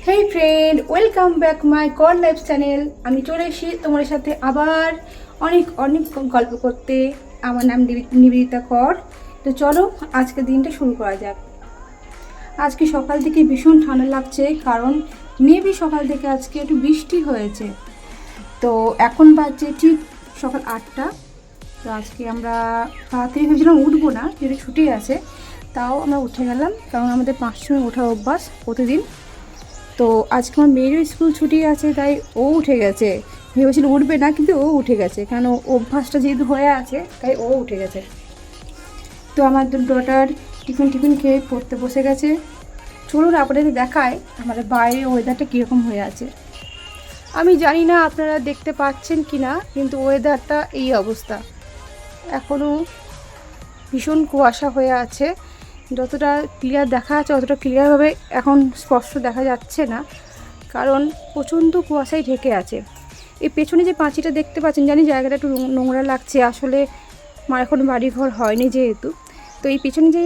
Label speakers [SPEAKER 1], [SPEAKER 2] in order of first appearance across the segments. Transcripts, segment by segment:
[SPEAKER 1] Hey friend, welcome back my কর life channel. আমি চলে এসেছি তোমাদের সাথে আবার অনেক অনেক গল্প করতে। আমার নাম নিবেদিতা কর। তো চলো আজকে দিনটা শুরু করা যাক। আজকে সকাল থেকে ভীষণ ঠান্ডা লাগছে, কারণ মেবি সকাল থেকে আজকে একটু বৃষ্টি হয়েছে। তো এখন বাজছে ঠিক সকাল 8টা। তো আজকে আমরা তাড়াতাড়ি ভেবেছিলাম উঠবো না, যেহেতু ছুটি আছে, তাও আমরা উঠে গেলাম, কারণ আমাদের 5টার সময় ওঠার অভ্যাস প্রতিদিন। তো আজকে আমার মেয়েরও স্কুল ছুটি আছে, তাই ও উঠে গেছে। ভেবেছিল উঠবে না, কিন্তু ও উঠে গেছে, কারণ অভ্যাসটা যেহেতু হয়ে আছে তাই ও উঠে গেছে। তো আমার ডটার টিফিন খেয়ে পড়তে বসে গেছে। চলুন আপনাদের দেখায় আমাদের বাইরে ওয়েদারটা কীরকম হয়ে আছে। আমি জানি না আপনারা দেখতে পাচ্ছেন কি না, কিন্তু ওয়েদারটা এই অবস্থা। এখনও ভীষণ কুয়াশা হয়ে আছে। যতটা ক্লিয়ার দেখা যাচ্ছে অতটা ক্লিয়ারভাবে এখন স্পষ্ট দেখা যাচ্ছে না, কারণ প্রচণ্ড কুয়াশায় ঢেকে আছে। এই পেছনে যে পাঁচিটা দেখতে পাচ্ছেন, জানি জায়গাটা একটু নোংরা লাগছে, আসলে আমার এখন বাড়িঘর হয়নি যেহেতু। তো এই পেছনে যে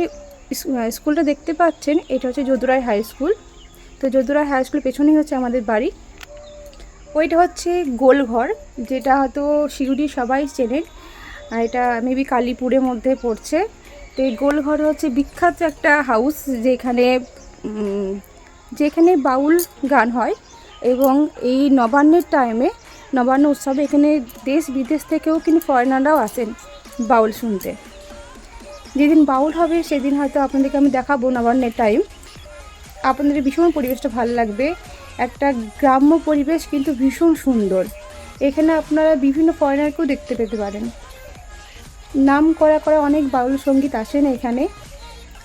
[SPEAKER 1] স্কুলটা দেখতে পাচ্ছেন, এটা হচ্ছে যদুরাই হাই স্কুল। তো যদুরাই হাই স্কুলের পেছনেই হচ্ছে আমাদের বাড়ি। ওইটা হচ্ছে গোলঘর, যেটা হয়তো শিউড়ি সবাই চেনেন, আর এটা মেবি কালীপুরের মধ্যে পড়ছে। তো এই গোলঘর হচ্ছে বিখ্যাত একটা হাউস, যেখানে বাউল গান হয়, এবং এই নবান্নের টাইমে, নবান্ন উৎসবে এখানে দেশ বিদেশ থেকেও কিন্তু ফরেনাররাও আসেন বাউল শুনতে। যেদিন বাউল হবে সেদিন হয়তো আপনাদেরকে আমি দেখাবো নবান্নের টাইম। আপনাদের ভীষণ পরিবেশটা ভালো লাগবে, একটা গ্রাম্য পরিবেশ, কিন্তু ভীষণ সুন্দর। এখানে আপনারা বিভিন্ন ফরেনারকেও দেখতে পেতে পারেন। নাম করা অনেক বাউল সঙ্গীত আসেন এখানে।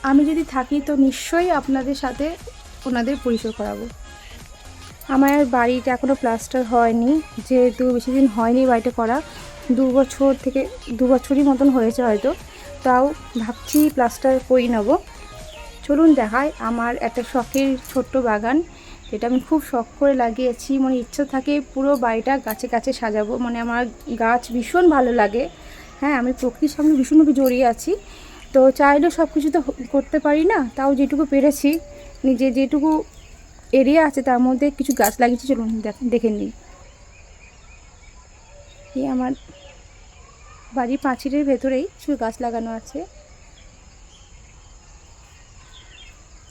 [SPEAKER 1] আমি যদি থাকি তো নিশ্চয়ই আপনাদের সাথে ওনাদের পরিচয় করাবো। আমার বাড়িটা এখনও প্লাস্টার হয়নি, যেহেতু বেশি দিন হয়নি বাড়িটা করা, 2 বছরই মতন হয়েছে হয়তো। তাও ভাবছি প্লাস্টার করে নেবো। চলুন দেখায় আমার একটা শখের ছোট্ট বাগান, যেটা আমি খুব শখ করে লাগিয়েছি। মানে ইচ্ছা থাকে পুরো বাড়িটা গাছে গাছে সাজাবো, মানে আমার গাছ ভীষণ ভালো লাগে। হ্যাঁ, আমি প্রকৃতির সঙ্গে ভীষণভাবে জড়িয়ে আছি। তো চাইলেও সব কিছু তো করতে পারি না, তাও যেটুকু পেরেছি, নিজে যেটুকু এরিয়া আছে তার মধ্যে কিছু গাছ লাগিয়েছি। চলুন দেখে নিই। এই আমার বাড়ির পাঁচিলের ভেতরেই কিছু গাছ লাগানো আছে,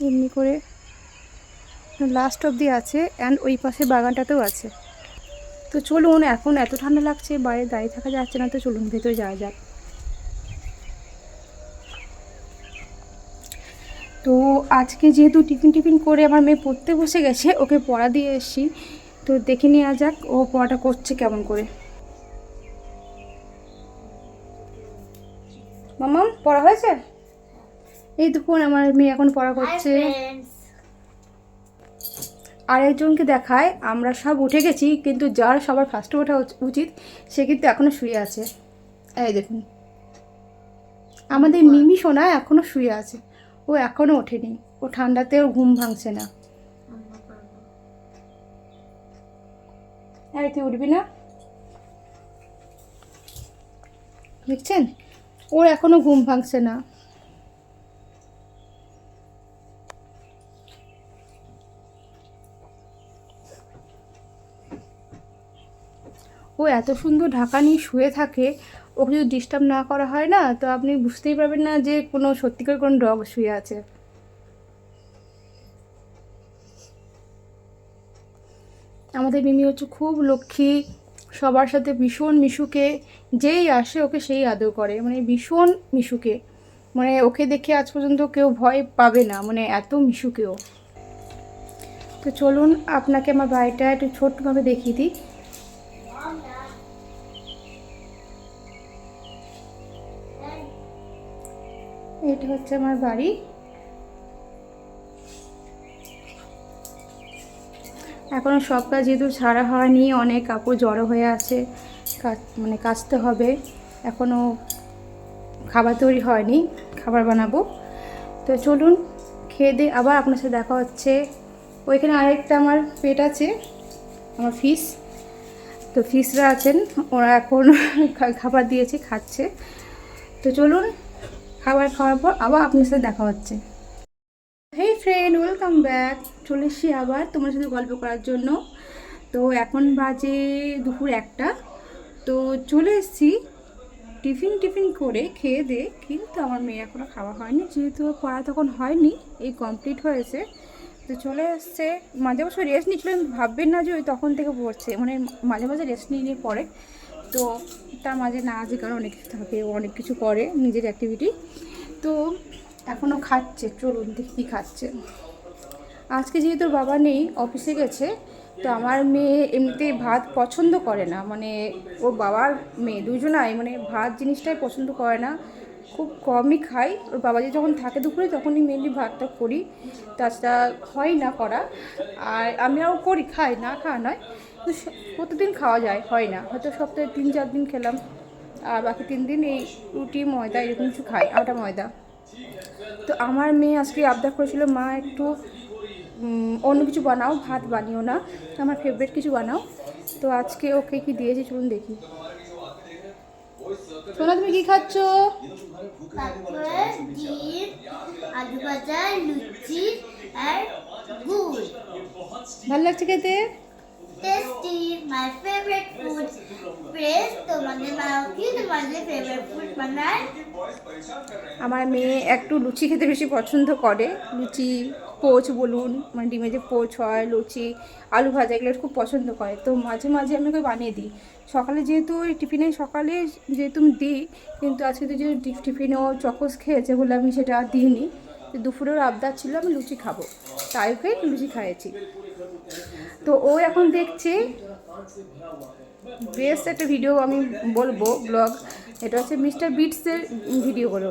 [SPEAKER 1] এমনি করে লাস্ট অবধি আছে, অ্যান্ড ওই পাশে বাগানটাতেও আছে। তো চলুন, এখন এত ঠান্ডা লাগছে, বাইরে দাঁড়িয়ে থাকা যাচ্ছে না, তো চলুন ভেতরে যাওয়া যাক। তো আজকে যেহেতু টিফিন করে আমার মেয়ে পড়তে বসে গেছে, ওকে পড়া দিয়ে এসেছি। তো দেখে নেওয়া যাক ও পড়াটা করছে কেমন করে। মাম্মাম, পড়া হয়েছে? এই দেখুন আমার মেয়ে এখন পড়া করছে। আরেকজনকে দেখায়, আমরা সব উঠে গেছি, কিন্তু যার সবার ফার্স্টে ওঠা উচিত সে কিন্তু এখনও শুয়ে আছে। এই দেখুন, আমাদের মিমি সোনা এখনও শুয়ে আছে, ও এখনও ওঠেনি। ও ঠান্ডাতে ওর ঘুম ভাঙছে না। আরে তুই উঠবি না? দেখছেন, ওর এখনও ঘুম ভাঙছে না। ও এত সুন্দর ঢাকা নিয়ে শুয়ে থাকে, ওকে যদি ডিস্টার্ব না করা হয় না, তো আপনি বুঝতেই পারবেন না যে কোনো সত্যিকার কোনো ডগ শুয়ে আছে। আমাদের মিমি হচ্ছে খুব লক্ষ্মী, সবার সাথে ভীষণ মিশুকে, যেই আসে ওকে সেই আদর করে, মানে ভীষণ মিশুকে। মানে ওকে দেখে আজ পর্যন্ত কেউ ভয় পাবে না, মানে এত মিশুকেও। তো চলুন আপনাকে আমার বাড়িটা একটু ছোট্টভাবে দেখিয়ে দিই। এটা হচ্ছে আমার বাড়ি। এখনও সব কাজ যেহেতু ছাড়া হয়নি, অনেক কাপড় জড়ো হয়ে আছে, মানে কাচতে হবে। এখনও খাবার তৈরি হয়নি, খাবার বানাবো। তো চলুন খেয়ে দিয়ে আবার আপনার সাথে দেখা হচ্ছে। ওইখানে আরেকটা আমার পেট আছে, আমার ফিশ। তো ফিশরা আছেন, ওরা এখন খাবার দিয়েছে, খাচ্ছে। তো চলুন খাবার খাওয়ার পর আবার আপনার সাথে দেখা হচ্ছে। হেই ফ্রেন্ড, ওয়েলকাম ব্যাক। চলে এসেছি আবার তোমার সাথে গল্প করার জন্য। তো এখন বাজে দুপুর 1টা। তো চলে এসেছি টিফিন করে খেয়ে দে, কিন্তু আমার মেয়ে এখনও খাওয়া হয়নি, যেহেতু পড়া তখন হয়নি, এই কমপ্লিট হয়েছে। তো চলে এসছে, মাঝে বছর রেস্ট নিচ্ছিল, ভাববেন না যে ওই তখন থেকে পড়ছে, মানে মাঝে মাঝে রেস্ট নিয়ে পড়ে। তো তার মাঝে নাচ গান অনেক কিছু থাকে, অনেক কিছু করে নিজের অ্যাক্টিভিটি। তো এখনও খাচ্ছে, চলুন দেখি কী খাচ্ছে। আজকে যেহেতু বাবা নেই, অফিসে গেছে, তো আমার মেয়ে এমনিতে ভাত পছন্দ করে না, মানে ওর বাবার মেয়ে দুজনাই মানে ভাত জিনিসটাই পছন্দ করে না, খুব কমই খাই। ওর বাবা যে যখন থাকে দুপুরে তখনই মেনলি ভাতটা করি, তাছাড়া হয় না করা। আর আমিও করি, খাই না, খাওয়া নয়, তো প্রতিদিন খাওয়া যায়, হয় না, হয়তো সপ্তাহে 3-4 দিন খেলাম, আর বাকি 3 দিন এই রুটি ময়দা এরকম কিছু খাই, আটা ময়দা। তো আমার মেয়ে আজকে আবদার করেছিল, মা একটু অন্য কিছু বানাও, ভাত বানিও না, আমার ফেভারিট কিছু বানাও। তো আজকে ওকে কি দিয়েছি চলুন দেখি। সোনা তুমি কি খাচ্ছ?
[SPEAKER 2] আলু ভাজা, লুচি আর গুড়।
[SPEAKER 1] ভালো লাগছে খেতে?
[SPEAKER 2] Tasty, my favourite food. Press তোমাদের বানাও কি তোমাদের ফেভারিট ফুড বানায়?
[SPEAKER 1] আমার মেয়ে একটু লুচি খেতে বেশি পছন্দ করে, লুচি পোচ বলুন, মানে ডিমে যে পোচ হয়, লুচি, আলু ভাজা, এগুলো খুব পছন্দ করে। তো মাঝে মাঝে আমি ওকে বানিয়ে দিই সকালে, যেহেতু ওই টিফিনে সকালে যেহেতু আমি দিই, কিন্তু আজকে তো যেহেতু টিফিনেও চকোস খেয়েছে বলে আমি সেটা দিইনি। তো দুপুরের আবদার ছিল আমি লুচি খাবো, তাই ওকে লুচি খাইয়েছি। তো ও এখন দেখছে বেস্ট একটা ভিডিও, আমি বলবো ব্লগ, এটা হচ্ছে মিস্টার বিটসের ভিডিওগুলো।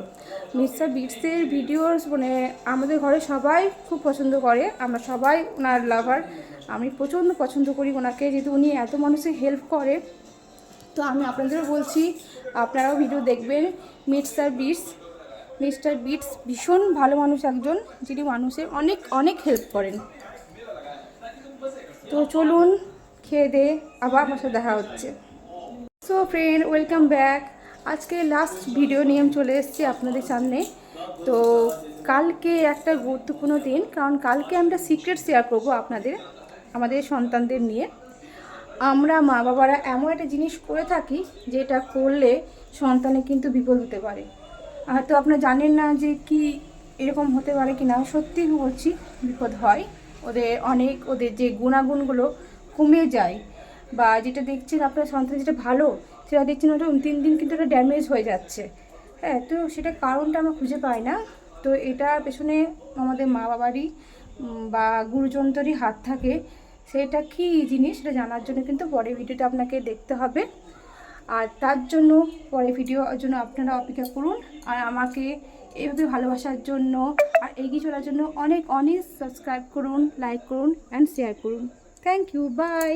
[SPEAKER 1] মিস্টার বিটসের ভিডিওস মানে আমাদের ঘরে সবাই খুব পছন্দ করে, আমরা সবাই ওনার লাভার। আমি প্রচণ্ড পছন্দ করি ওনাকে, যেহেতু উনি এত মানুষের হেল্প করে। তো আমি আপনাদেরও বলছি আপনারাও ভিডিও দেখবেন। মিস্টার বিটস ভীষণ ভালো মানুষ একজন, যিনি মানুষের অনেক অনেক হেল্প করেন। তো চলুন খেয়ে দে, আবার আমার সাথে দেখা হচ্ছে। So friend, welcome back. আজকে লাস্ট ভিডিও নিয়ে আমি চলে এসেছি আপনাদের সামনে। তো কালকে একটা গুরুত্বপূর্ণ দিন, কারণ কালকে আমরা সিক্রেট শেয়ার করবো আপনাদের, আমাদের সন্তানদের নিয়ে। আমরা মা বাবারা এমন একটা জিনিস করে থাকি যেটা করলে সন্তানের কিন্তু বিপদ হতে পারে। হয়তো আপনারা জানেন না যে কি এরকম হতে পারে কি না, সত্যি বলছি বিপদ হয়। ওদের যে গুণাগুণগুলো কমে যায়, বা যেটা দেখছেন আপনার সন্তান যেটা ভালো, সেটা দেখছেন ওটা 3 দিন কিন্তু ওটা ড্যামেজ হয়ে যাচ্ছে। হ্যাঁ, তো সেটা কারণটা আমরা খুঁজে পাই না। তো এটার পেছনে আমাদের মা বাবারই বা গুরুজনদেরই হাত থাকে। সেটা কি জিনিস সেটা জানার জন্য কিন্তু পরের ভিডিওটা আপনাকে দেখতে হবে। আর তার জন্য পরের ভিডিওর জন্য আপনারা অপেক্ষা করুন, আর আমাকে এইভাবে ভালোবাসার জন্য আর এগিয়ে চলার জন্য অনেক অনেক সাবস্ক্রাইব করুন, লাইক করুন অ্যান্ড শেয়ার করুন। Thank you, by.